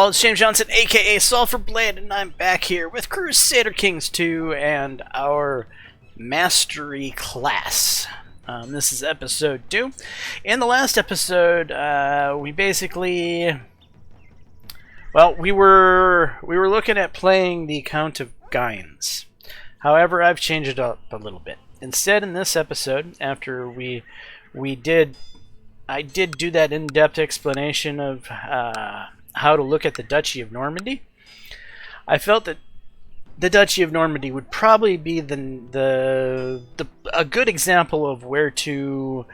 all, it's James Johnson, aka Sulfurblade, and I'm back here with Crusader Kings 2 and our Mastery class. This is episode 2. In the last episode, we basically... Well, we were looking at playing the Count of Gynes. However, I've changed it up a little bit. Instead, in this episode, after I did do that in-depth explanation of how to look at the Duchy of Normandy. I felt that the Duchy of Normandy would probably be a good example of where to,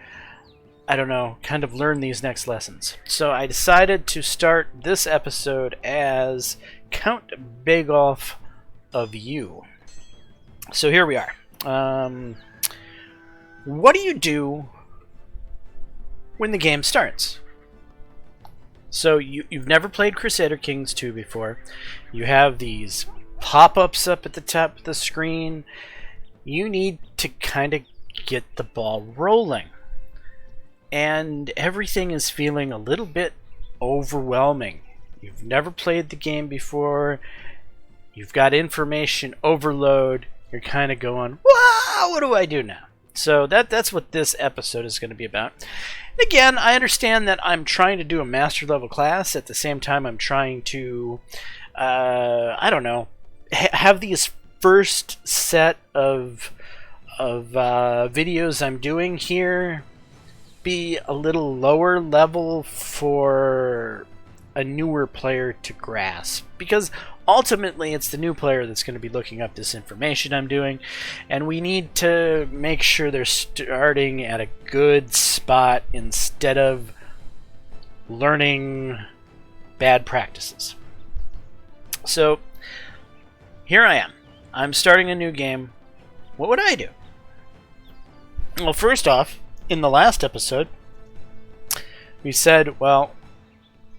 I don't know, kind of learn these next lessons. So I decided to start this episode as Count Bagolf of U. So here we are. What do you do when the game starts? So you've never played Crusader Kings 2 before. You have these pop-ups up at the top of the screen. You need to kind of get the ball rolling. And everything is feeling a little bit overwhelming. You've never played the game before. You've got information overload. You're kind of going, wow, what do I do now? So that's what this episode is going to be about. And again, I understand that I'm trying to do a master level class. At the same time, I'm trying to, I don't know, have these first set of videos I'm doing here be a little lower level for a newer player to grasp. Because ultimately, it's the new player that's going to be looking up this information I'm doing, and we need to make sure they're starting at a good spot instead of learning bad practices. So, here I am. I'm starting a new game. What would I do? Well, first off, in the last episode, we said, well,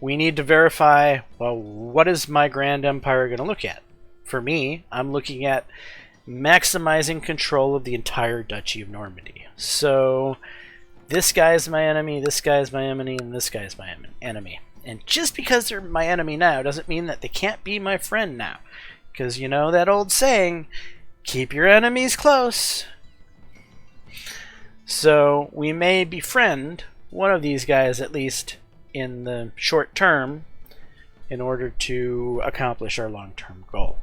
we need to verify, well, what is my Grand Empire going to look at? For me, I'm looking at maximizing control of the entire Duchy of Normandy. So, this guy's my enemy, this guy's my enemy, and this guy's my enemy. And just because they're my enemy now doesn't mean that they can't be my friend now. Because you know that old saying, keep your enemies close. So, we may befriend one of these guys at least in the short term in order to accomplish our long-term goal.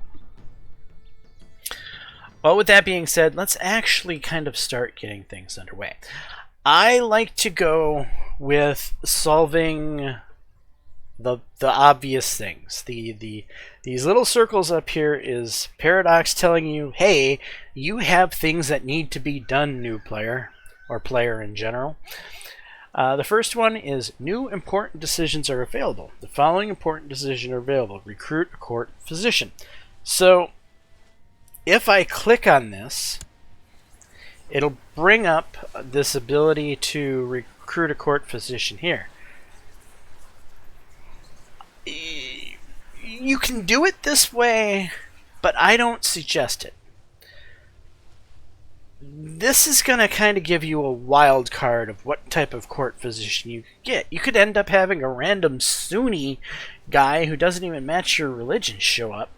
Well, with that being said, let's actually kind of start getting things underway. I like to go with solving the obvious things. These little circles up here is Paradox telling you, hey, you have things that need to be done, new player, or player in general. The first one is new important decisions are available. The following important decisions are available. Recruit a court physician. So if I click on this, it'll bring up this ability to recruit a court physician here. You can do it this way, but I don't suggest it. This is going to kind of give you a wild card of what type of court physician you could get. You could end up having a random Sunni guy who doesn't even match your religion show up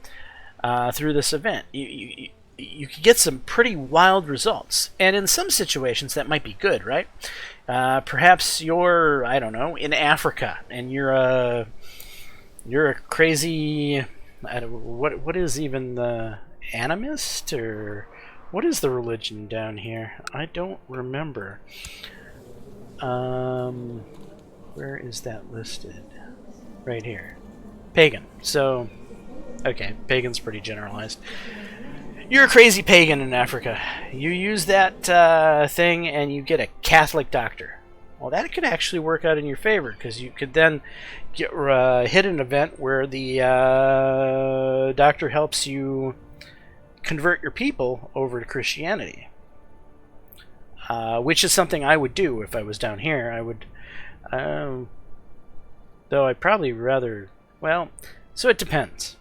through this event. You could get some pretty wild results. And in some situations, that might be good, right? Perhaps you're, I don't know, in Africa, and you're a crazy, what is even the animist, or... What is the religion down here? I don't remember. Where is that listed? Right here. Pagan. So, okay, pagan's pretty generalized. You're a crazy pagan in Africa. You use that thing and you get a Catholic doctor. Well, that could actually work out in your favor, because you could then get, hit an event where the doctor helps you convert your people over to Christianity, which is something I would do if I was down here. I would, though I'd probably rather, well, so it depends.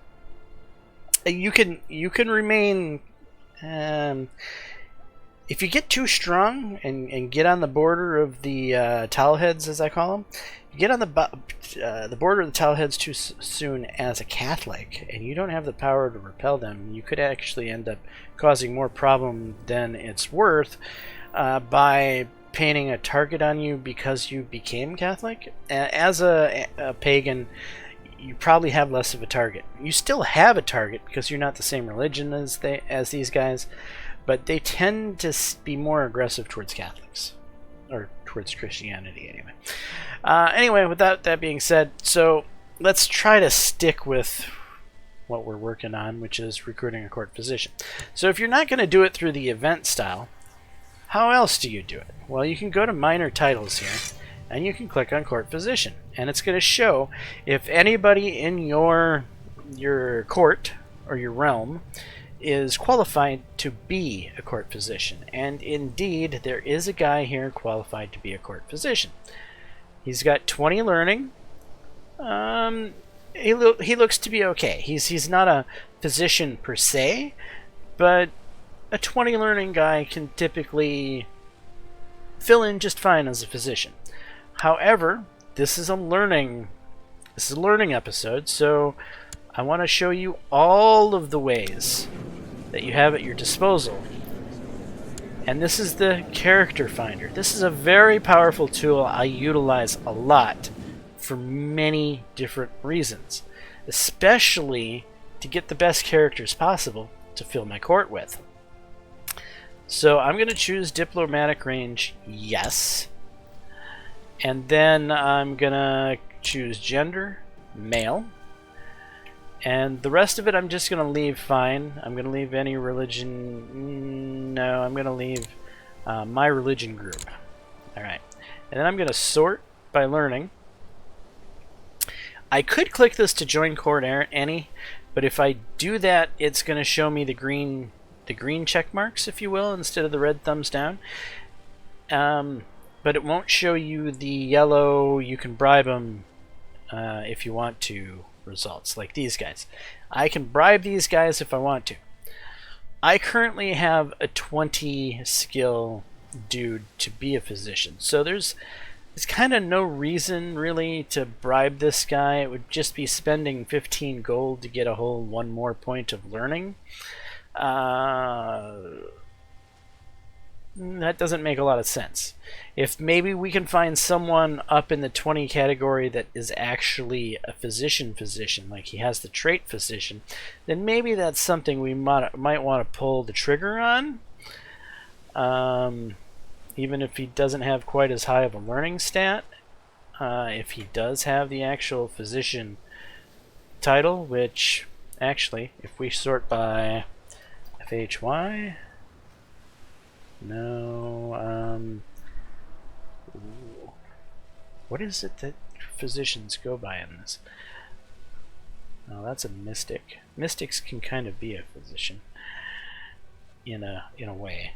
You can remain, If you get too strong and get on the border of the towelheads, as I call them, you get on the border of the towelheads too soon as a Catholic, and you don't have the power to repel them, you could actually end up causing more problem than it's worth by painting a target on you because you became Catholic. As a pagan, you probably have less of a target. You still have a target because you're not the same religion as these guys, but they tend to be more aggressive towards Catholics, or towards Christianity anyway. Anyway, with that being said, so let's try to stick with what we're working on, which is recruiting a court physician. So if you're not going to do it through the event style, how else do you do it? Well, you can go to minor titles here, and you can click on court physician, and it's going to show if anybody in your court or your realm is qualified to be a court physician. And indeed, there is a guy here qualified to be a court physician. He's got 20 learning. He looks to be okay. He's not a physician per se, but a 20 learning guy can typically fill in just fine as a physician. However, this is a learning episode, so I want to show you all of the ways that you have at your disposal. And this is the character finder. This is a very powerful tool I utilize a lot for many different reasons, especially to get the best characters possible to fill my court with. So I'm going to choose diplomatic range, yes. And then I'm going to choose gender, male. And the rest of it I'm just going to leave fine. I'm going to leave any religion. No, I'm going to leave my religion group. Alright. And then I'm going to sort by learning. I could click this to join court any, but if I do that, it's going to show me the green check marks, if you will, instead of the red thumbs down. But it won't show you the yellow, you can bribe them if you want to, results, like these guys. I can bribe these guys if I want to. I currently have a 20 skill dude to be a physician, so there's kind of no reason really to bribe this guy. It would just be spending 15 gold to get a whole one more point of learning. That doesn't make a lot of sense. If maybe we can find someone up in the 20 category that is actually a physician, like he has the trait physician, then maybe that's something we might want to pull the trigger on. Even if he doesn't have quite as high of a learning stat, if he does have the actual physician title, which actually, if we sort by FHY, no, what is it that physicians go by in this? Oh, that's a mystic. Mystics can kind of be a physician in a way.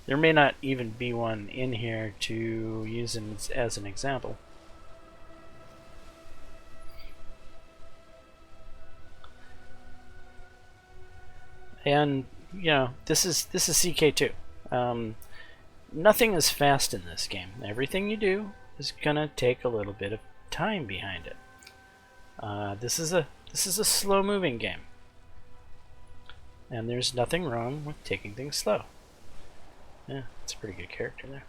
There may not even be one in here to use as an example. And you know, this is CK2. Nothing is fast in this game. Everything you do is gonna take a little bit of time behind it. This is a slow-moving game, and there's nothing wrong with taking things slow. Yeah, it's a pretty good character there.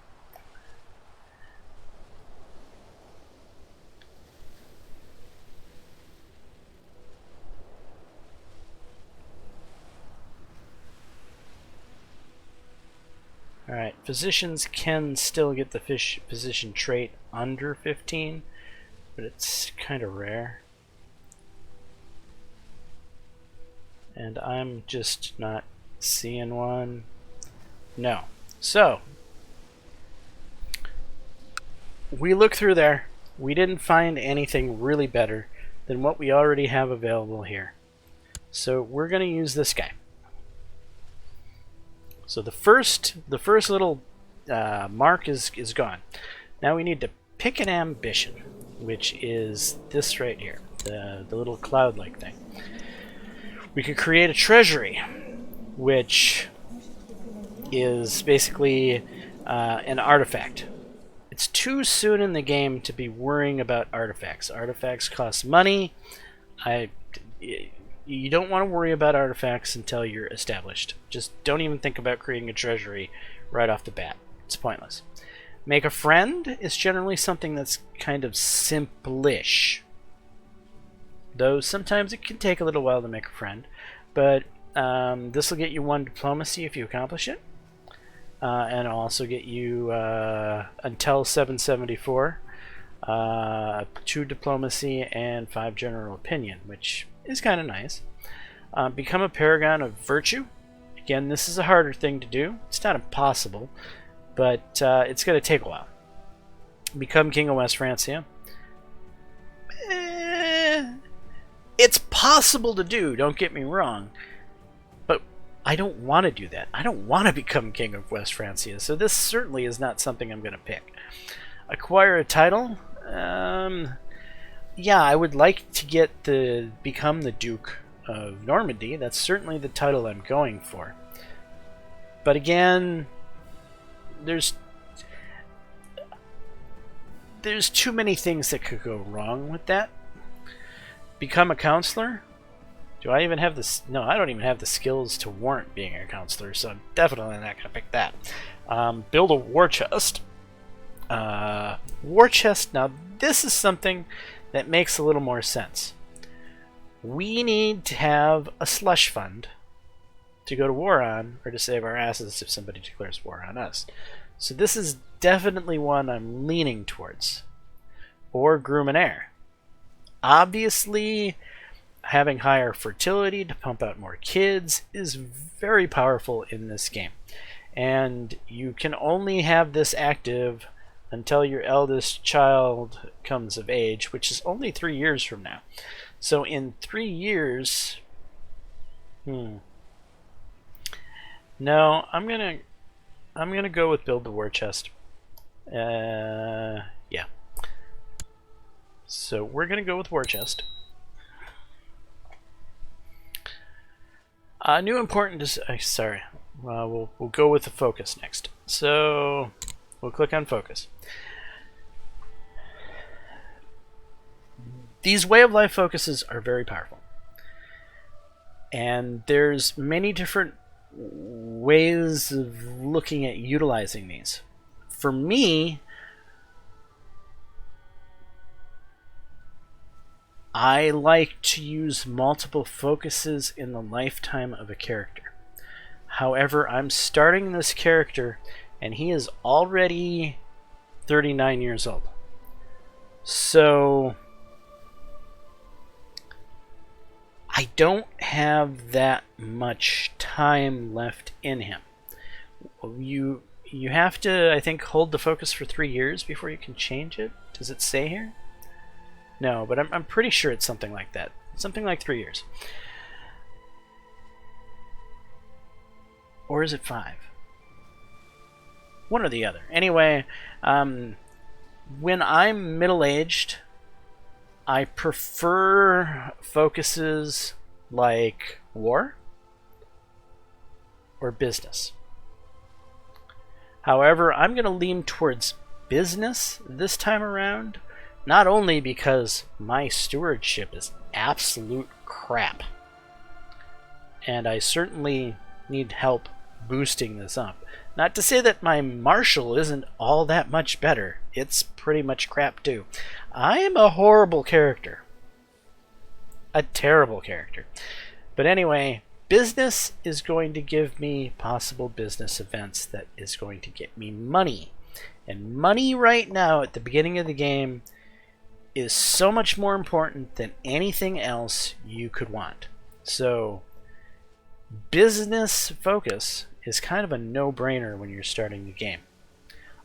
Alright, physicians can still get the physician trait under 15, but it's kind of rare. And I'm just not seeing one. No. So, we looked through there. We didn't find anything really better than what we already have available here. So we're going to use this guy. So the first little mark is gone. Now we need to pick an ambition, which is this right here, the little cloud-like thing. We could create a treasury, which is basically an artifact. It's too soon in the game to be worrying about artifacts. Artifacts cost money. You don't want to worry about artifacts until you're established. Just don't even think about creating a treasury right off the bat. It's pointless. Make a friend is generally something that's kind of simple-ish. Though sometimes it can take a little while to make a friend. But this will get you 1 diplomacy if you accomplish it. And it'll also get you, until 774, 2 diplomacy and 5 general opinion, which is kind of nice. Become a paragon of virtue. Again, this is a harder thing to do. It's not impossible, but it's going to take a while. Become king of West Francia. It's possible to do, don't get me wrong, but I don't want to do that. I don't want to become king of West Francia, so this certainly is not something I'm going to pick. Acquire a title? Yeah, I would like to become the Duke of Normandy. That's certainly the title I'm going for. But again, there's too many things that could go wrong with that. Become a counselor? Do I even have this? No, I don't even have the skills to warrant being a counselor, so I'm definitely not going to pick that. Build a war chest. War chest, now this is something that makes a little more sense. We need to have a slush fund to go to war on, or to save our asses if somebody declares war on us. So this is definitely one I'm leaning towards. Or groom an heir. Obviously, having higher fertility to pump out more kids is very powerful in this game. And you can only have this active until your eldest child comes of age, which is only 3 years from now. So in 3 years... No, I'm gonna go with build the war chest. Yeah. So we're gonna go with war chest. New important sorry. We'll go with the focus next. So we'll click on focus. These way of life focuses are very powerful. And there's many different ways of looking at utilizing these. For me, I like to use multiple focuses in the lifetime of a character. However, I'm starting this character and he is already 39 years old. So I don't have that much time left in him. You have to, I think, hold the focus for 3 years before you can change it. Does it say here? No, but I'm pretty sure it's something like that. Something like 3 years. Or is it 5? One or the other. Anyway, when I'm middle-aged, I prefer focuses like war or business. However, I'm going to lean towards business this time around, not only because my stewardship is absolute crap, and I certainly need help boosting this up. Not to say that my martial isn't all that much better. It's pretty much crap too. I am a horrible character. A terrible character. But anyway, business is going to give me possible business events that is going to get me money. And money right now at the beginning of the game is so much more important than anything else you could want. So business focus is kind of a no-brainer when you're starting the game.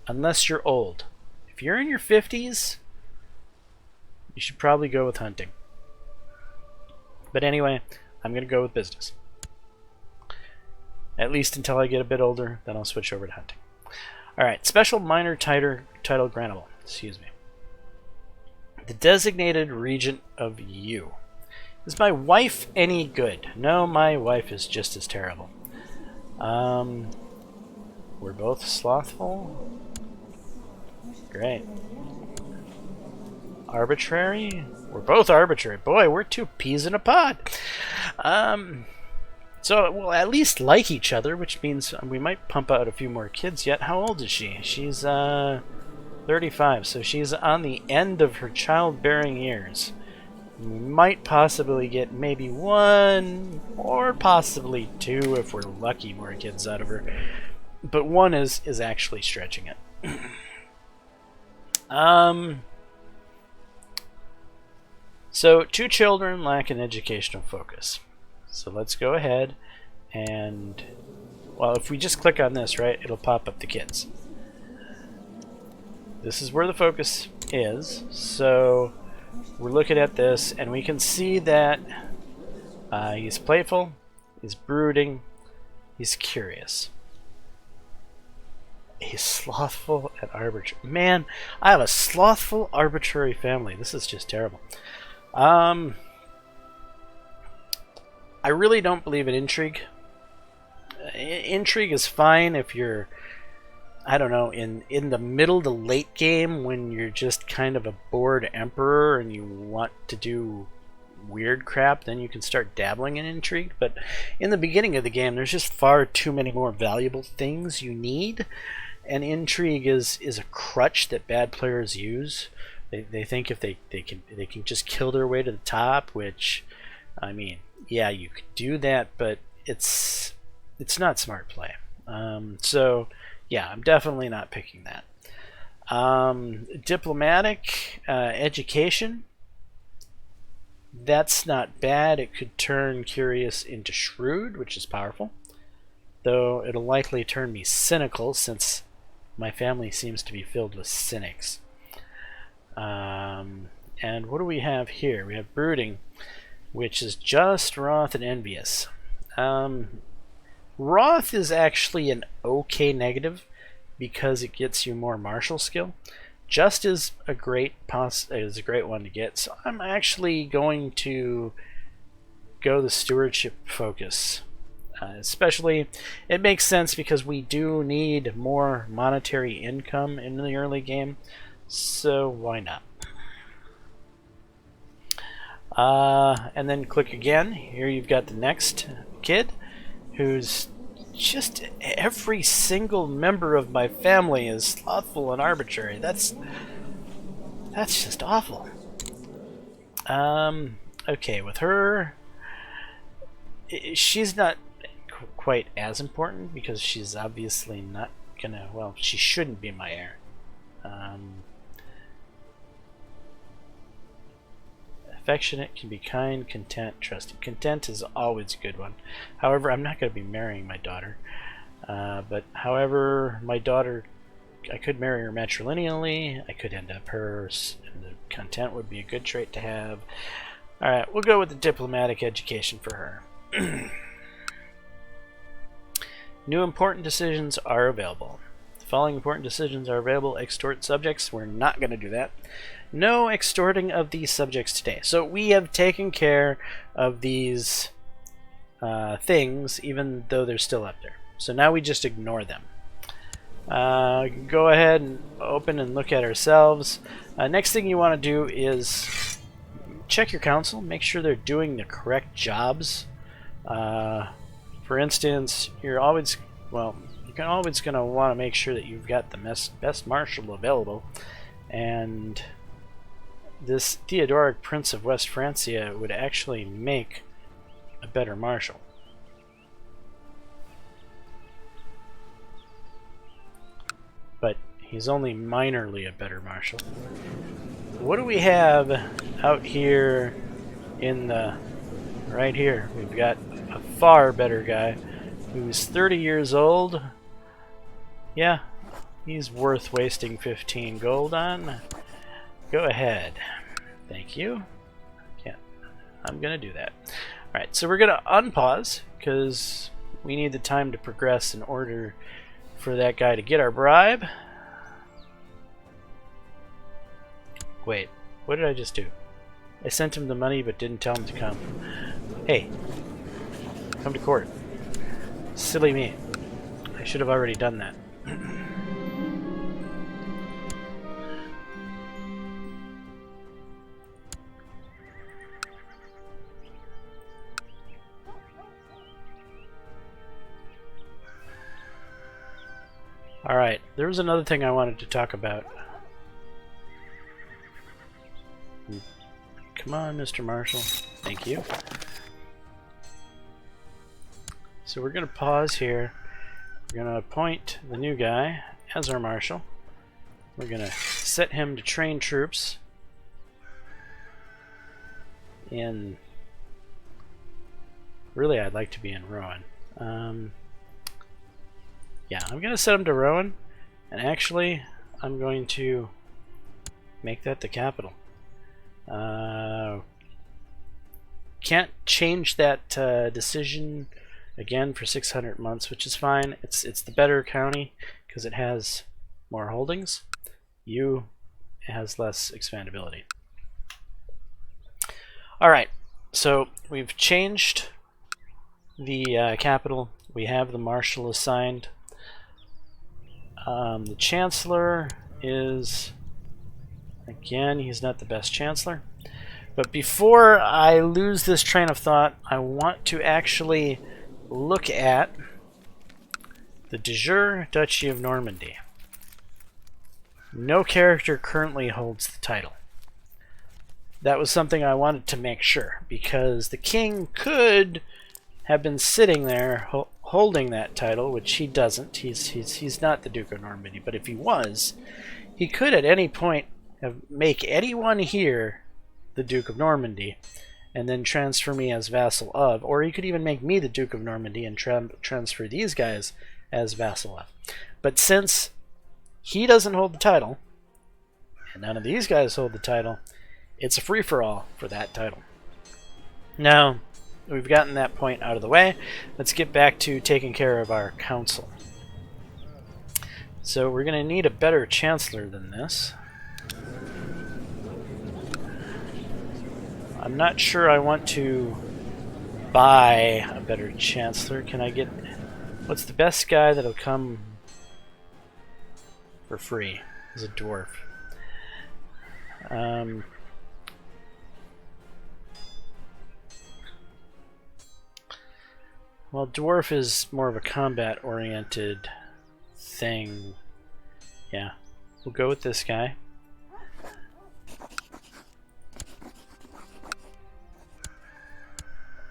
Unless you're old. If you're in your 50s, you should probably go with hunting. But anyway, I'm going to go with business. At least until I get a bit older, then I'll switch over to hunting. Alright, special minor title grantable. Excuse me. The designated regent of you. Is my wife any good? No, my wife is just as terrible. We're both slothful? Great. Arbitrary? We're both arbitrary. Boy, we're two peas in a pod. So we'll at least like each other, which means we might pump out a few more kids yet. How old is she? She's 35, so she's on the end of her childbearing years. We might possibly get maybe 1 or possibly 2 if we're lucky more kids out of her. But 1 is actually stretching it. So 2 children lack an educational focus. So let's go ahead and, well, if we just click on this, right, it'll pop up the kids. This is where the focus is. So we're looking at this, and we can see that he's playful, he's brooding, he's curious. He's slothful and arbitrary. Man, I have a slothful, arbitrary family. This is just terrible. I really don't believe in intrigue. Intrigue is fine if you're, I don't know, in the middle to late game when you're just kind of a bored emperor and you want to do weird crap, then you can start dabbling in intrigue. But in the beginning of the game, there's just far too many more valuable things you need, and intrigue is a crutch that bad players use. They think if they can just kill their way to the top, which, I mean, yeah, you could do that, but it's not smart play. So yeah, I'm definitely not picking that. Diplomatic education, that's not bad. It could turn curious into shrewd, which is powerful, though it'll likely turn me cynical since my family seems to be filled with cynics. And what do we have here? We have brooding, which is just, wroth, and envious. Wroth is actually an okay negative because it gets you more martial skill. Just is a great one to get. So I'm actually going to go the stewardship focus. Especially, it makes sense because we do need more monetary income in the early game. So why not? And then click again. Here you've got the next kid, who's just, every single member of my family is slothful and arbitrary. That's just awful. Okay, with her, she's not quite as important because she's obviously not gonna, well, she shouldn't be my heir. Affectionate, can be kind, content, trusting. Content is always a good one. However, I'm not going to be marrying my daughter. But however, my daughter, I could marry her matrilineally. I could end up hers. And the content would be a good trait to have. Alright, we'll go with the diplomatic education for her. New important decisions are available. The following important decisions are available. Extort subjects. We're not going to do that. No extorting of these subjects today. So we have taken care of these things, even though they're still up there. So now we just ignore them. Go ahead and open and look at ourselves. Next thing you want to do is check your council. Make sure they're doing the correct jobs. For instance, you're always going to want to make sure that you've got the best marshal available. And this Theodoric Prince of West Francia would actually make a better marshal. But he's only minorly a better marshal. What do we have out here in the... right here? We've got a far better guy who's 30 years old. Yeah, he's worth wasting 15 gold on. Go ahead. Thank you. Yeah, I'm going to do that. Alright, so we're going to unpause because we need the time to progress in order for that guy to get our bribe. Wait, what did I just do? I sent him the money but didn't tell him to come. Hey, come to court. Silly me. I should have already done that. Alright, there was another thing I wanted to talk about. Come on, Mr. Marshal. Thank you. So we're going to pause here. We're going to appoint the new guy as our marshal. We're going to set him to train troops in... Really, I'd like to be in Rowan. Yeah, I'm going to set him to Rowan, and actually, I'm going to make that the capital. Can't change that decision again for 600 months, which is fine. It's the better county because it has more holdings. It has less expandability. Alright, so we've changed the capital. We have the marshal assigned. The chancellor is, again, he's not the best chancellor. But before I lose this train of thought, I want to actually look at the de jure Duchy of Normandy. No character currently holds the title. That was something I wanted to make sure, because the king could have been sitting there holding that title, which he doesn't. He's not the Duke of Normandy, but if he was, he could at any point make anyone here the Duke of Normandy and then transfer me as vassal of, or he could even make me the Duke of Normandy and transfer these guys as vassal of. But since he doesn't hold the title and none of these guys hold the title, it's a free-for-all for that title. Now we've gotten that point out of the way, let's get back to taking care of our council. So we're going to need a better chancellor than this. I'm not sure I want to buy a better chancellor. Can I get... What's the best guy that'll come for free? He's a dwarf. Well, dwarf is more of a combat-oriented thing. Yeah, we'll go with this guy.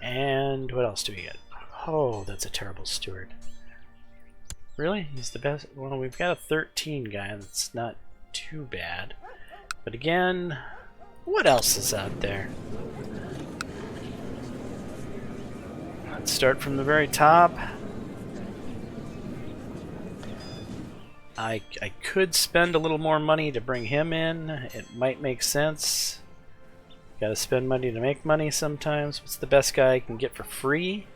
And what else do we get? Oh, that's a terrible steward. Really? He's the best? Well, we've got a 13 guy. That's not too bad. But again, what else is out there? Let's start from the very top. I could spend a little more money to bring him in. It might make sense. Gotta spend money to make money sometimes. What's the best guy I can get for free?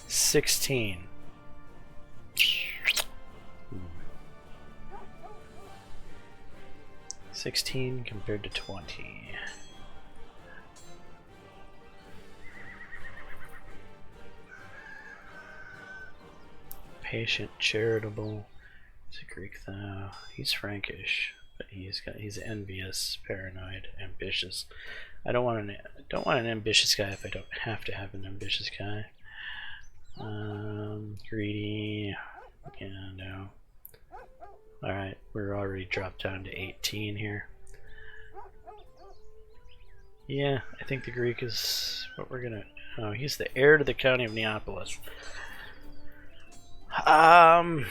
16. Hmm. 16 compared to 20. Patient, charitable. He's a Greek though. He's Frankish, but he's envious, paranoid, ambitious. I don't want an ambitious guy if I don't have to have an ambitious guy. Greedy. Yeah, no. Alright, we're already dropped down to 18 here. Yeah, I think the Greek is what we're gonna... Oh, he's the heir to the county of Neapolis. How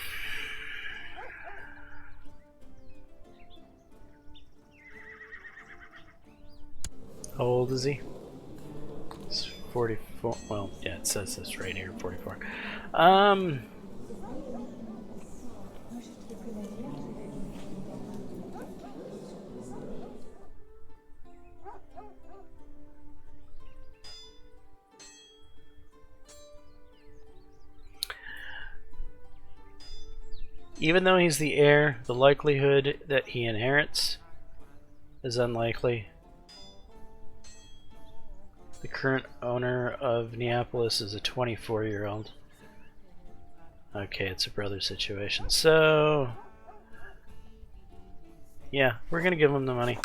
old is he? He's 44. Well, yeah, it says this right here, 44. Even though he's the heir, the likelihood that he inherits is unlikely. The current owner of Neapolis is a 24-year-old. Okay, it's a brother situation. So, yeah, we're gonna give him the money.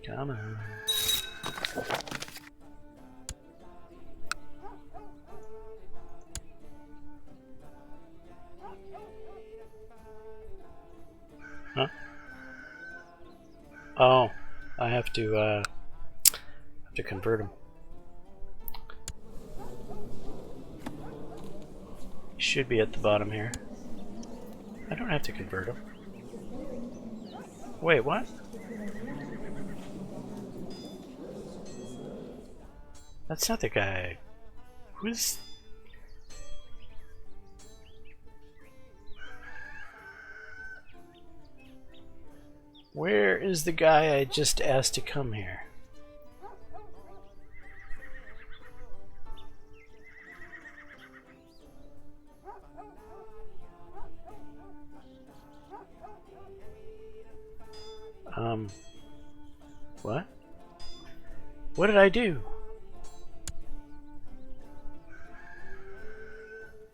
Come on. Huh? Oh, I have to convert him. He should be at the bottom here. I don't have to convert him. Wait, what? That's not the guy. Who's... Where is the guy I just asked to come here? What? What did I do?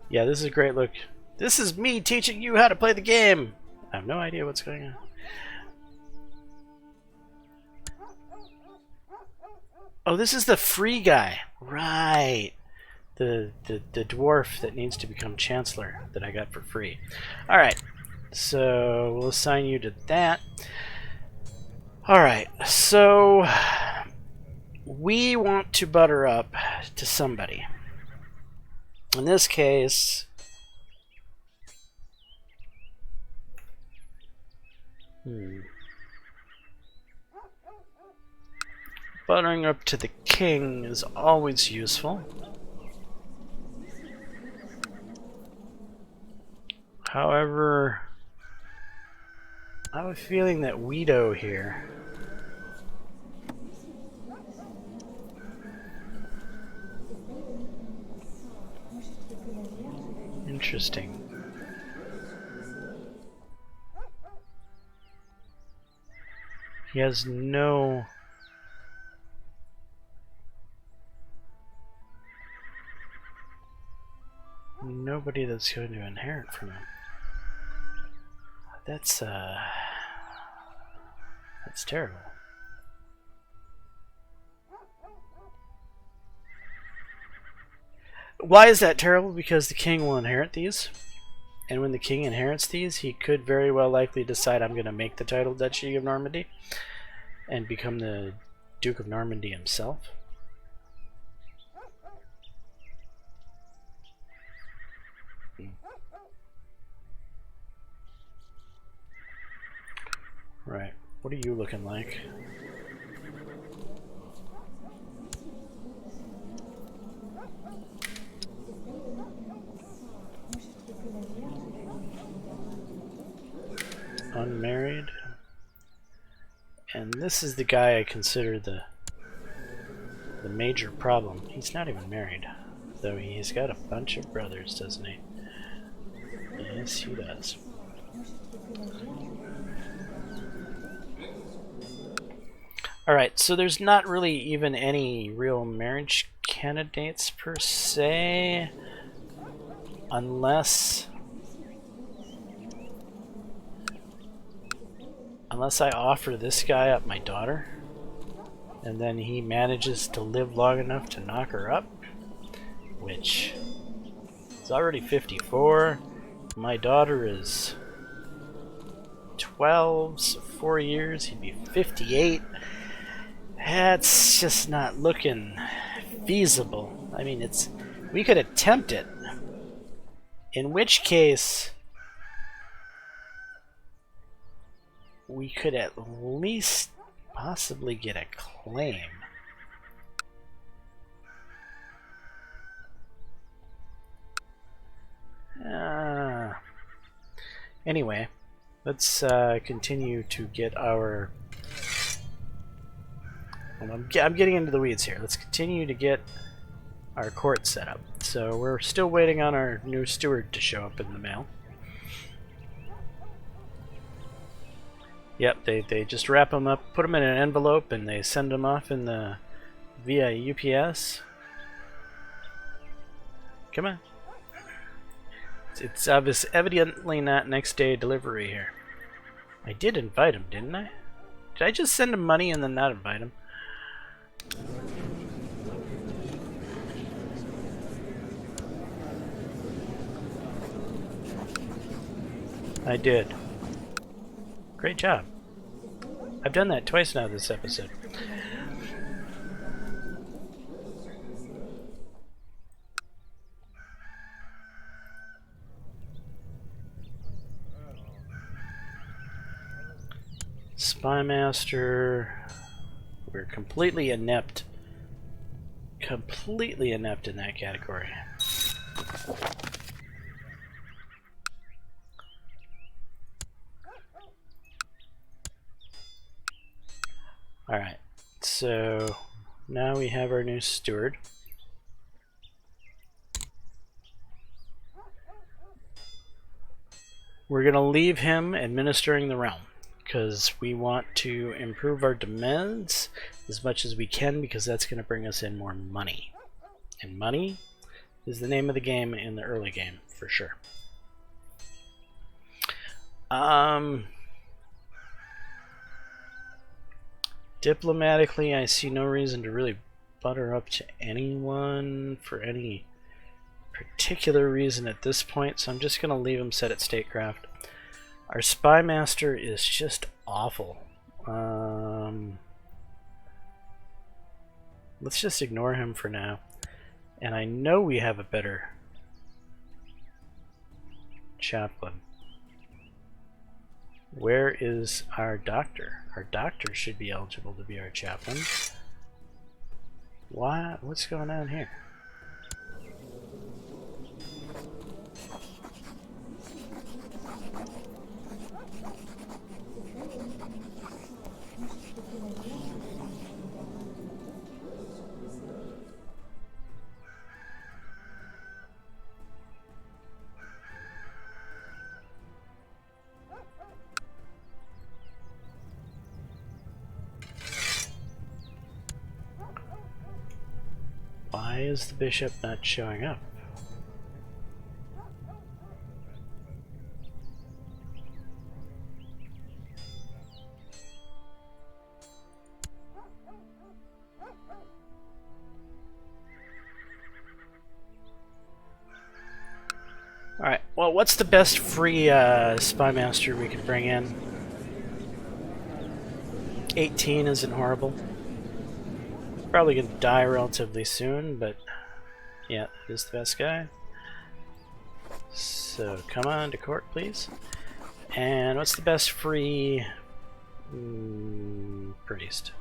Yeah, this is a great look. This is me teaching you how to play the game! I have no idea what's going on. Oh, this is the free guy. Right. The dwarf that needs to become chancellor that I got for free. Alright. So we'll assign you to that. Alright, so we want to butter up to somebody. In this case, buttering up to the king is always useful. However, I have a feeling that Guido here interesting. He has nobody that's going to inherit from him. That's terrible. Why is that terrible? Because the king will inherit these. And when the king inherits these, he could very well likely decide, I'm going to make the title Duchy of Normandy and become the Duke of Normandy himself. Right. What are you looking like? Unmarried. And this is the guy I consider the major problem. He's not even married, though he's got a bunch of brothers, doesn't he? Yes, he does. Alright, so there's not really even any real marriage candidates per se, unless I offer this guy up my daughter, and then he manages to live long enough to knock her up, which is already 54. My daughter is 12, so 4 years, he'd be 58. That's just not looking feasible. I mean, we could attempt it, in which case we could at least possibly get a claim. Anyway, let's continue to get our I'm getting into the weeds here. Let's continue to get our court set up. So we're still waiting on our new steward to show up in the mail. Yep, they just wrap them up, put them in an envelope, and they send them off in the via UPS. Come on. It's evidently not next day delivery here. I did invite him, didn't I? Did I just send him money and then not invite him? I did. Great job. I've done that twice now this episode. Spymaster. We're completely inept. Completely inept in that category. Alright, so now we have our new steward. We're going to leave him administering the realm because we want to improve our demands as much as we can because that's going to bring us in more money. And money is the name of the game in the early game, for sure. Diplomatically, I see no reason to really butter up to anyone for any particular reason at this point, so I'm just going to leave him set at statecraft. Our spymaster is just awful. Let's just ignore him for now. And I know we have a better chaplain. Where is our doctor? Our doctor should be eligible to be our chaplain. What's going on here? Why is the bishop not showing up? Alright, well, what's the best free spymaster we can bring in? 18 isn't horrible. Probably gonna die relatively soon, but yeah, that is the best guy. So come on to court, please. And what's the best free priest?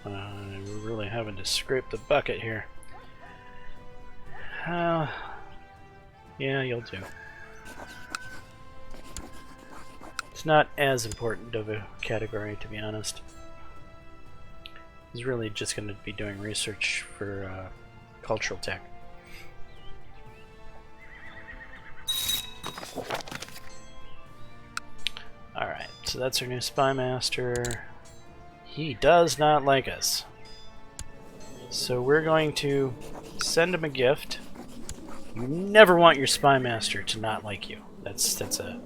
We're really having to scrape the bucket here. Yeah, you'll do. It's not as important of a category, to be honest. He's really just going to be doing research for cultural tech. Alright, so that's our new spymaster. He does not like us. So we're going to send him a gift. You never want your spymaster to not like you. That's a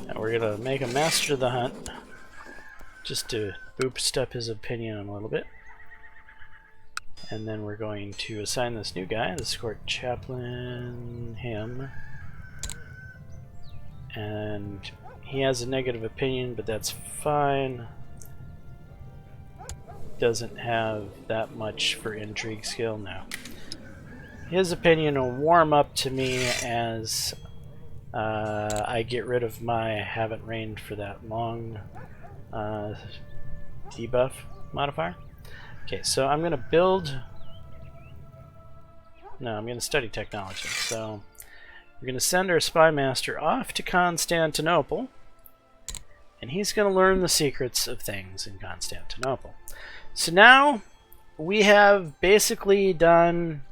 and we're gonna make a master of the hunt just to boost up his opinion a little bit. And then we're going to assign this new guy, this court chaplain, him. And he has a negative opinion, but that's fine. Doesn't have that much for intrigue skill now. His opinion will warm up to me as I get rid of my haven't reigned for that long debuff modifier. Okay, so I'm going to build... No, I'm going to study technology. So we're going to send our spy master off to Constantinople, and he's going to learn the secrets of things in Constantinople. So now we have basically done...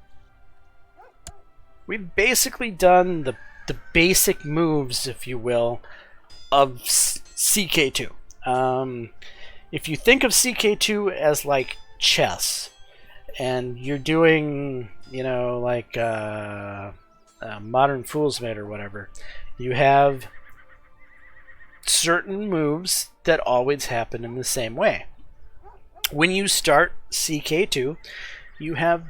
We've basically done the basic moves, if you will, of CK2. If you think of CK2 as like chess, and you're doing, you know, like Modern Fool's Mate or whatever, you have certain moves that always happen in the same way. When you start CK2, you have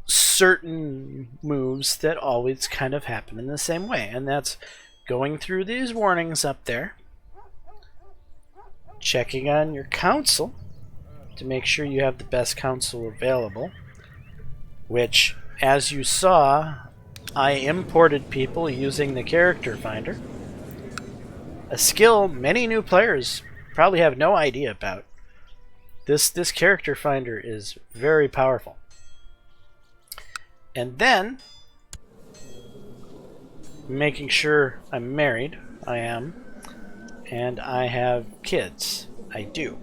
certain moves that always kind of happen in the same way, and that's going through these warnings up there, checking on your council to make sure you have the best council available, which, as you saw, I imported people using the character finder, a skill many new players probably have no idea about. This character finder is very powerful. And then, making sure I'm married, I am, and I have kids, I do.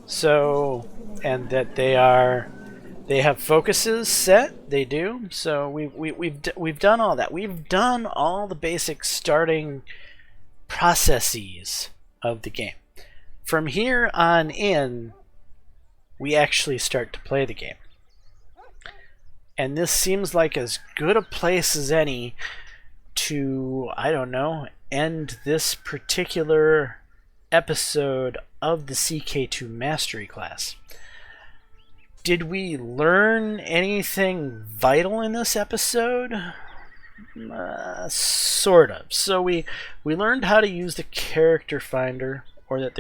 So, and that they have focuses set, they do. So we've done all that. We've done all the basic starting processes of the game. From here on in, we actually start to play the game. And this seems like as good a place as any to, I don't know, end this particular episode of the CK2 Mastery class. Did we learn anything vital in this episode? Sort of. So we learned how to use the character finder, or that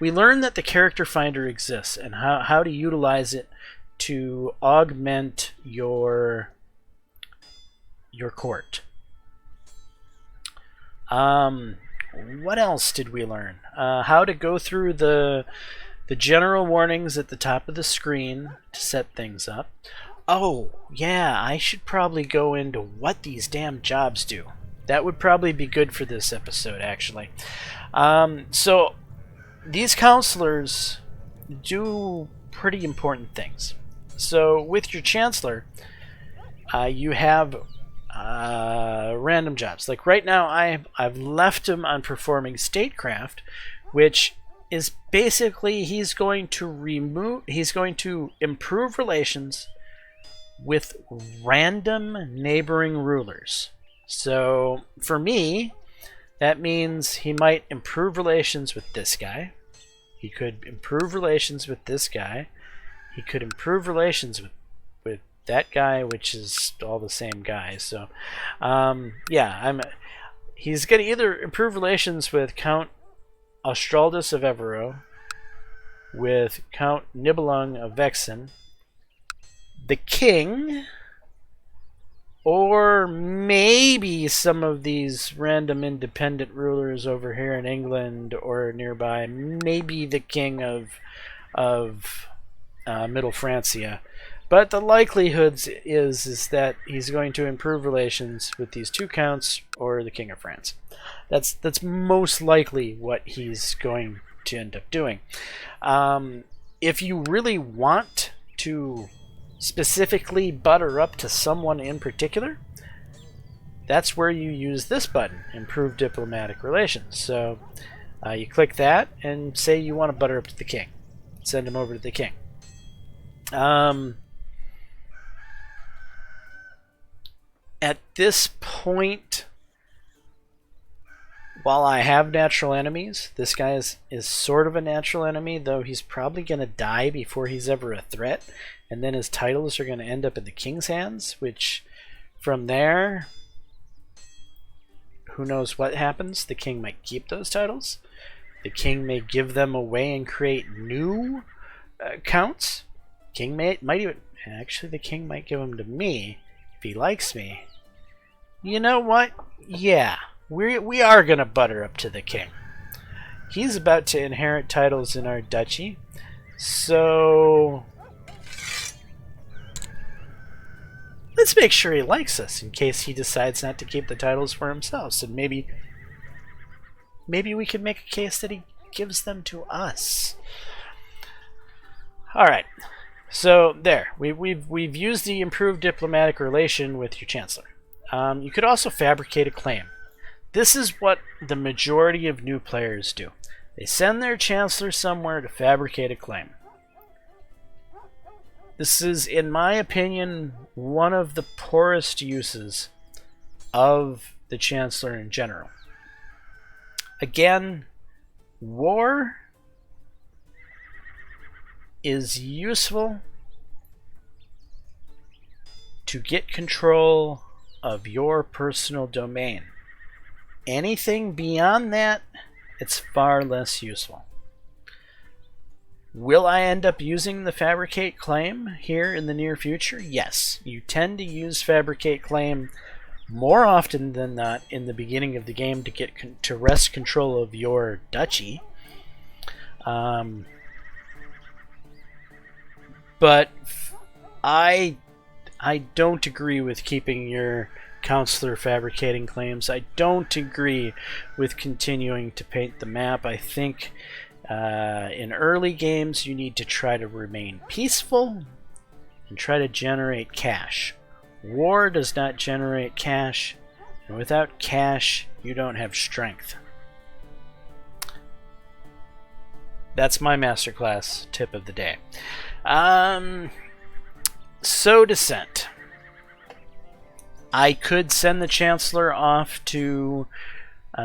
we learned that the character finder exists and how to utilize it to augment your court. What else did we learn? How to go through the general warnings at the top of the screen to set things up. Oh, yeah, I should probably go into what these damn jobs do. That would probably be good for this episode, actually. So, these counselors do pretty important things. So, with your Chancellor, you have random jobs. Like right now, I've left him on performing statecraft, which is basically he's going to improve relations with random neighboring rulers. So for me, that means he might improve relations with this guy. He could improve relations with this guy. He could improve relations with that guy, which is all the same guy. So yeah, he's going to either improve relations with Count Australdus of Evero, with Count Nibelung of Vexen, the king, or maybe some of these random independent rulers over here in England or nearby, maybe the king of Middle Francia. But the likelihood is that he's going to improve relations with these two counts or the King of France. That's most likely what he's going to end up doing. If you really want to specifically butter up to someone in particular, that's where you use this button, Improve Diplomatic Relations. So you click that and say you want to butter up to the king. Send him over to the king. At this point, while I have natural enemies, this guy is sort of a natural enemy, though he's probably going to die before he's ever a threat, and then his titles are going to end up in the king's hands, which from there, who knows what happens. The king might keep those titles. The king may give them away and create new counts. King might even... Actually, the king might give them to me if he likes me. You know what? Yeah, we are gonna butter up to the king. He's about to inherit titles in our duchy, so let's make sure he likes us in case he decides not to keep the titles for himself. And maybe we can make a case that he gives them to us. All right. So there, we've used the improved diplomatic relation with your chancellor. You could also fabricate a claim. This is what the majority of new players do. They send their chancellor somewhere to fabricate a claim. This is, in my opinion, one of the poorest uses of the chancellor in general. Again, war is useful to get control of your personal domain. Anything beyond that, it's far less useful. Will I end up using the fabricate claim here in the near future? Yes. You tend to use fabricate claim more often than not in the beginning of the game to get to wrest control of your duchy. But I don't agree with keeping your counselor fabricating claims. I don't agree with continuing to paint the map. I think in early games you need to try to remain peaceful and try to generate cash. War does not generate cash, and without cash you don't have strength. That's my masterclass tip of the day. Sow dissent. I could send the Chancellor off to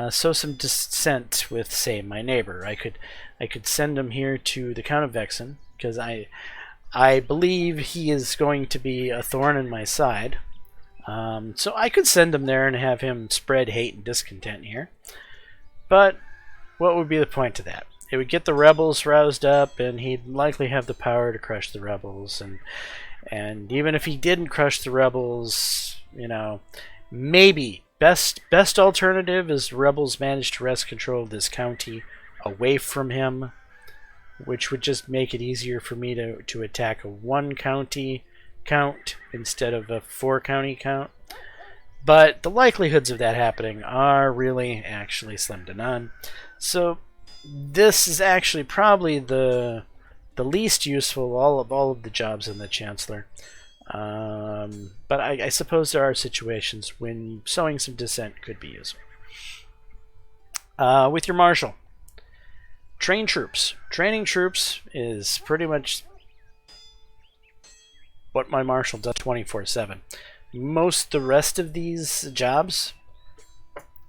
sow some dissent with, say, my neighbor. I could send him here to the Count of Vexen, because I believe he is going to be a thorn in my side. So I could send him there and have him spread hate and discontent here. But what would be the point of that? It would get the rebels roused up, and he'd likely have the power to crush the rebels. And even if he didn't crush the rebels, you know, maybe best alternative is the rebels manage to wrest control of this county away from him, which would just make it easier for me to attack a 1 county count instead of a 4 county count. But the likelihoods of that happening are really actually slim to none. So this is actually probably the least useful all of the jobs in the Chancellor. But I suppose there are situations when sowing some dissent could be useful. With your Marshal. Train troops. Training troops is pretty much what my Marshal does 24/7. Most the rest of these jobs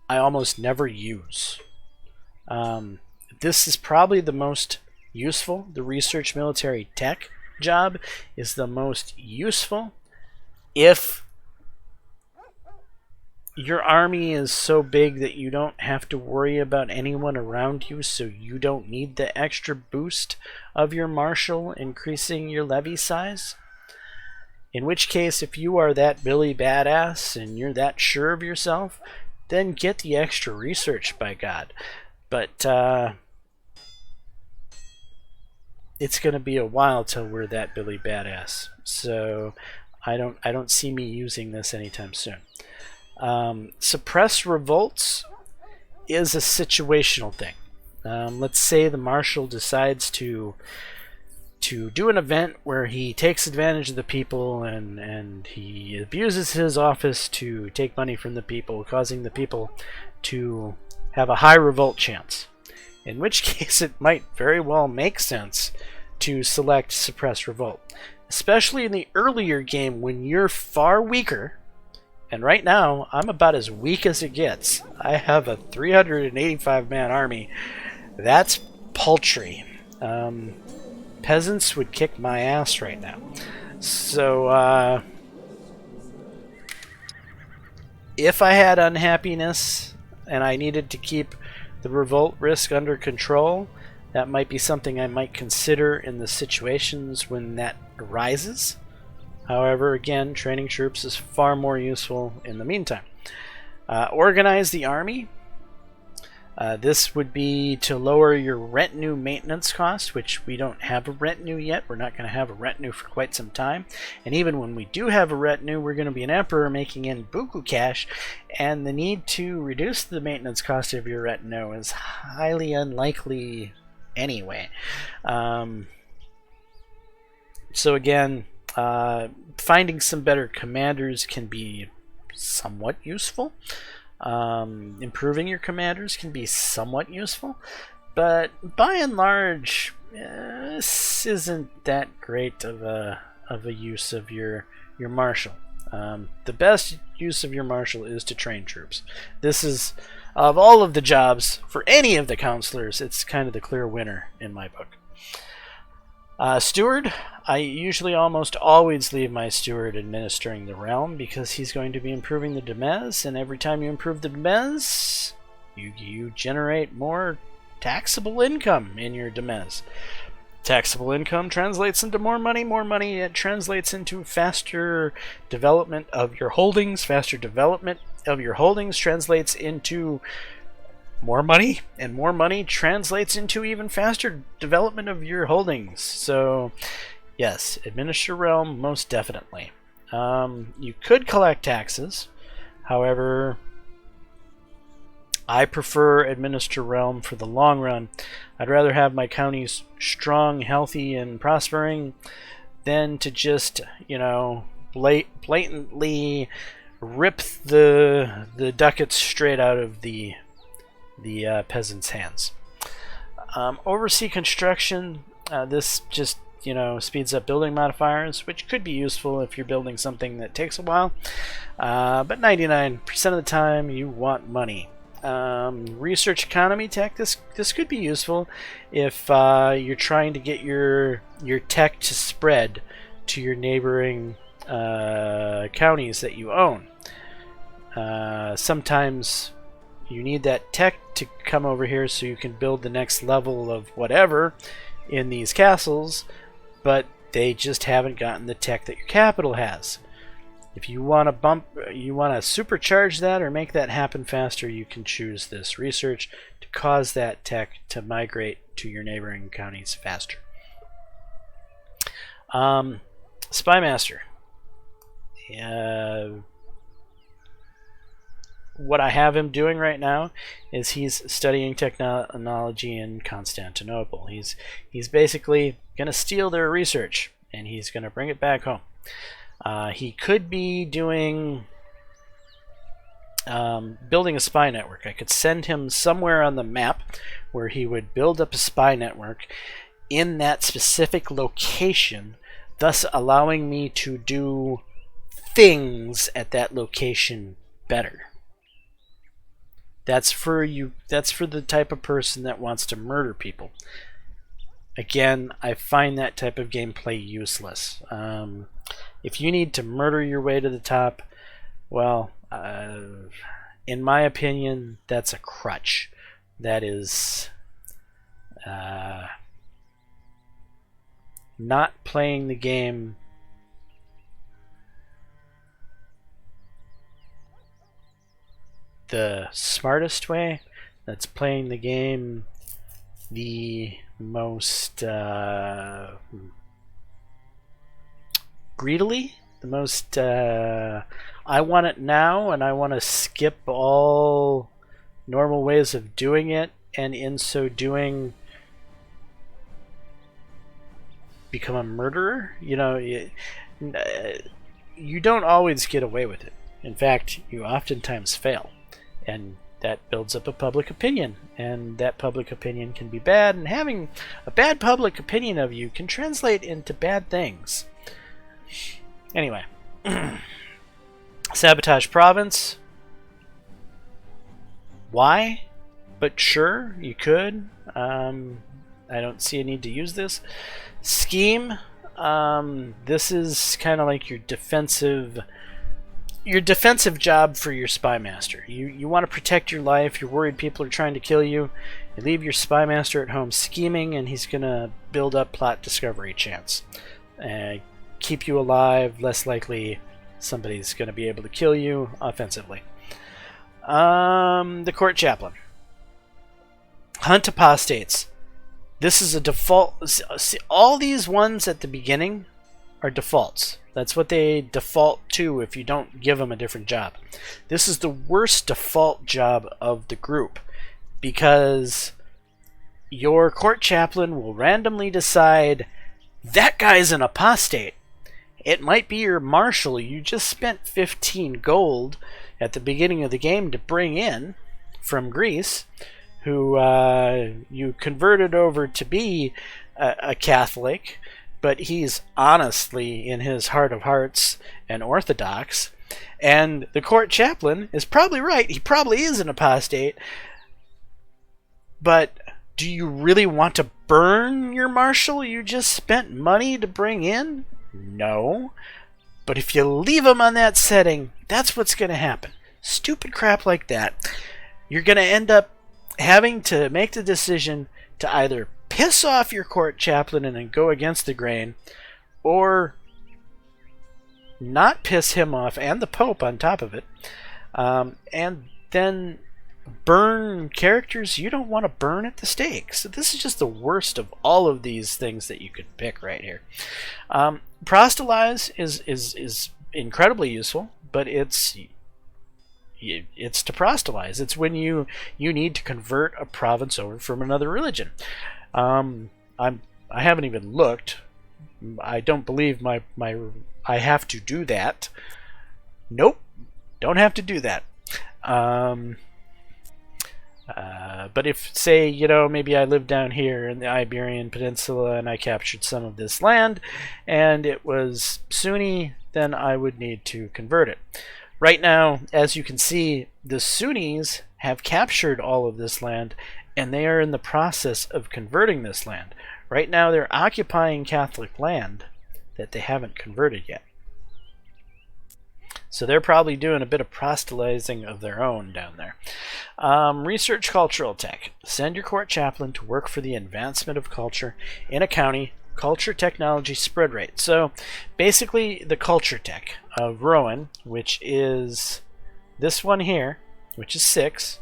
I almost never use. This is probably the most useful. The research military tech job is the most useful if your army is so big that you don't have to worry about anyone around you, so you don't need the extra boost of your Marshal increasing your levy size. In which case, if you are that Billy Badass and you're that sure of yourself, then get the extra research, by God. But it's going to be a while till we're that Billy Badass, so I don't see me using this anytime soon. Suppress revolts is a situational thing. Let's say the Marshal decides to do an event where he takes advantage of the people and he abuses his office to take money from the people, causing the people to have a high revolt chance. In which case it might very well make sense to select Suppress Revolt. Especially in the earlier game when you're far weaker. And right now, I'm about as weak as it gets. I have a 385-man army. That's paltry. Peasants would kick my ass right now. So, if I had unhappiness and I needed to keep the revolt risk under control, that might be something I might consider in the situations when that arises. However, again, training troops is far more useful in the meantime. Organize the army. This would be to lower your retinue maintenance cost, which we don't have a retinue yet. We're not going to have a retinue for quite some time. And even when we do have a retinue, we're going to be an emperor making in buku cash, and the need to reduce the maintenance cost of your retinue is highly unlikely anyway. So again, finding some better commanders can be somewhat useful. Improving your commanders can be somewhat useful, but by and large, this isn't that great of a use of your marshal. The best use of your marshal is to train troops. This is, of all of the jobs for any of the counselors, it's kind of the clear winner in my book. Steward, I usually almost always leave my steward administering the realm because he's going to be improving the demes, and every time you improve the demes, you generate more taxable income in your demes. Taxable income translates into more money it translates into faster development of your holdings. Faster development of your holdings translates into more money, and more money translates into even faster development of your holdings. So yes, administer realm, most definitely. You could collect taxes, however I prefer administer realm for the long run. I'd rather have my counties strong, healthy, and prospering than to just, blatantly rip the ducats straight out of the peasants' hands. Oversee construction. This just speeds up building modifiers, which could be useful if you're building something that takes a while. But 99% of the time, you want money. Research economy tech. This could be useful if you're trying to get your tech to spread to your neighboring counties that you own. Sometimes you need that tech to come over here so you can build the next level of whatever in these castles, but they just haven't gotten the tech that your capital has. If you want to supercharge that or make that happen faster, you can choose this research to cause that tech to migrate to your neighboring counties faster. Spymaster. What I have him doing right now is he's studying technology in Constantinople. He's basically going to steal their research, and he's going to bring it back home. He could be doing building a spy network. I could send him somewhere on the map where he would build up a spy network in that specific location, thus allowing me to do things at that location better. That's for you. That's for the type of person that wants to murder people. Again, I find that type of gameplay useless. If you need to murder your way to the top, well, in my opinion, that's a crutch. That is not playing the game the smartest way. That's playing the game the most greedily, the most I want it now, and I want to skip all normal ways of doing it, and in so doing become a murderer. You don't always get away with it. In fact, you oftentimes fail, and that builds up a public opinion, and that public opinion can be bad, and having a bad public opinion of you can translate into bad things. Anyway, Sabotage Province. Why? But sure, you could. I don't see a need to use this. Scheme. This is kind of like your defensive job for your spy master. You want to protect your life. You're worried people are trying to kill you. You leave your spy master at home scheming, and he's going to build up plot discovery chance. Keep you alive, less likely somebody's going to be able to kill you offensively. The court chaplain. Hunt apostates. This is a default. See, all these ones at the beginning are defaults. That's what they default to if you don't give them a different job. This is the worst default job of the group because your court chaplain will randomly decide that guy's an apostate. It might be your marshal you just spent 15 gold at the beginning of the game to bring in from Greece, who you converted over to be a Catholic, but he's honestly, in his heart of hearts, an Orthodox. And the court chaplain is probably right. He probably is an apostate. But do you really want to burn your marshal you just spent money to bring in? No. But if you leave him on that setting, that's what's going to happen. Stupid crap like that. You're going to end up having to make the decision to either piss off your court chaplain and then go against the grain, or not piss him off and the Pope on top of it, and then burn characters you don't want to burn at the stake. So this is just the worst of all of these things that you could pick right here. Proselytize is incredibly useful, but it's to proselytize. It's when you need to convert a province over from another religion. I haven't even looked. I don't believe I have to do that. Nope, don't have to do that. But if, say, maybe I live down here in the Iberian Peninsula and I captured some of this land and it was Sunni, then I would need to convert it. Right now, as you can see, the Sunnis have captured all of this land and they are in the process of converting this land. Right now they're occupying Catholic land that they haven't converted yet. So they're probably doing a bit of proselytizing of their own down there. Research cultural tech. Send your court chaplain to work for the advancement of culture in a county. Culture technology spread rate. So basically the culture tech of Rowan, which is this one here, which is 6,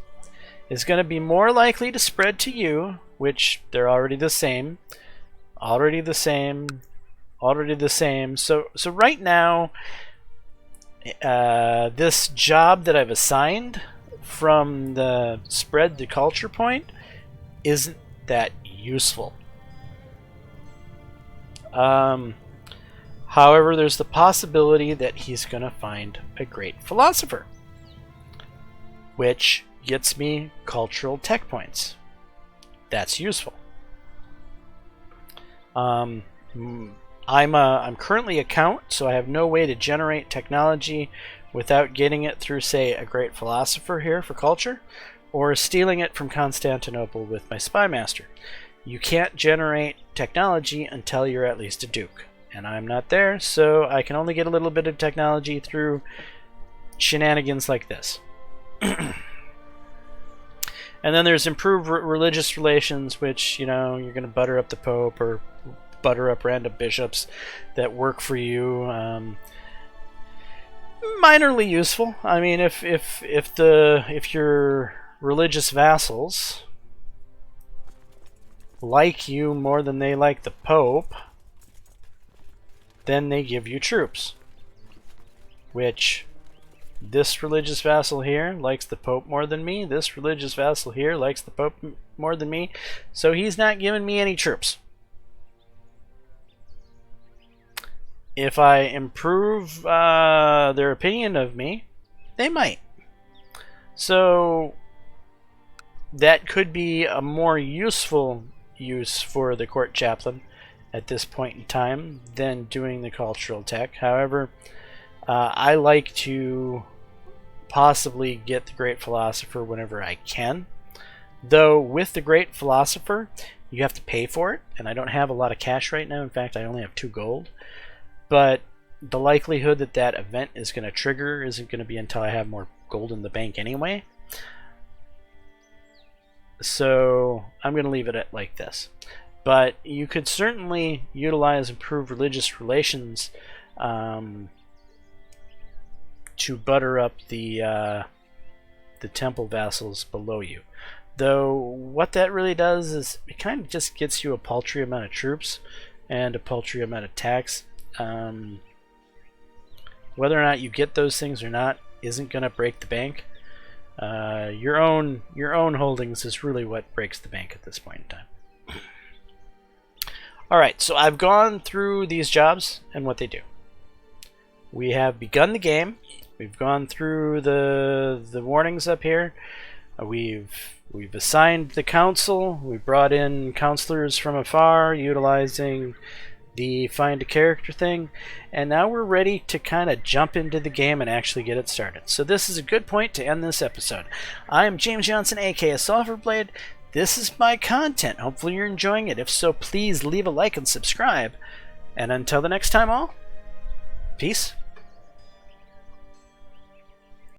is going to be more likely to spread to you, which they're already the same. Already the same. So right now, this job that I've assigned from the spread the culture point isn't that useful. However, there's the possibility that he's going to find a great philosopher, which gets me cultural tech points. That's useful. I'm currently a count, so I have no way to generate technology without getting it through, say, a great philosopher here for culture, or stealing it from Constantinople with my spy master. You can't generate technology until you're at least a duke, and I'm not there, so I can only get a little bit of technology through shenanigans like this. And then there's improved religious relations, which, you're going to butter up the Pope or butter up random bishops that work for you. Minorly useful. I mean, if your religious vassals like you more than they like the Pope, then they give you troops. Which, this religious vassal here likes the Pope more than me. This religious vassal here likes the Pope more than me. So he's not giving me any troops. If I improve their opinion of me, they might. So that could be a more useful use for the court chaplain at this point in time than doing the cultural tech. However, I like to possibly get the great philosopher whenever I can. Though with the great philosopher, you have to pay for it, and I don't have a lot of cash right now. In fact, I only have 2 gold. But the likelihood that that event is going to trigger isn't going to be until I have more gold in the bank anyway. So I'm going to leave it at like this. But you could certainly utilize improved religious relations to butter up the the temple vassals below you. Though what that really does is it kind of just gets you a paltry amount of troops and a paltry amount of tax. Whether or not you get those things or not isn't going to break the bank. Your own holdings is really what breaks the bank at this point in time. Alright, so I've gone through these jobs and what they do. We have begun the game. We've gone through the warnings up here. We've assigned the council. We brought in counselors from afar, utilizing the find a character thing, and now we're ready to kind of jump into the game and actually get it started. So this is a good point to end this episode. I am James Johnson, aka Sulfurblade. This is my content. Hopefully you're enjoying it. If so, please leave a like and subscribe. And until the next time, all, peace.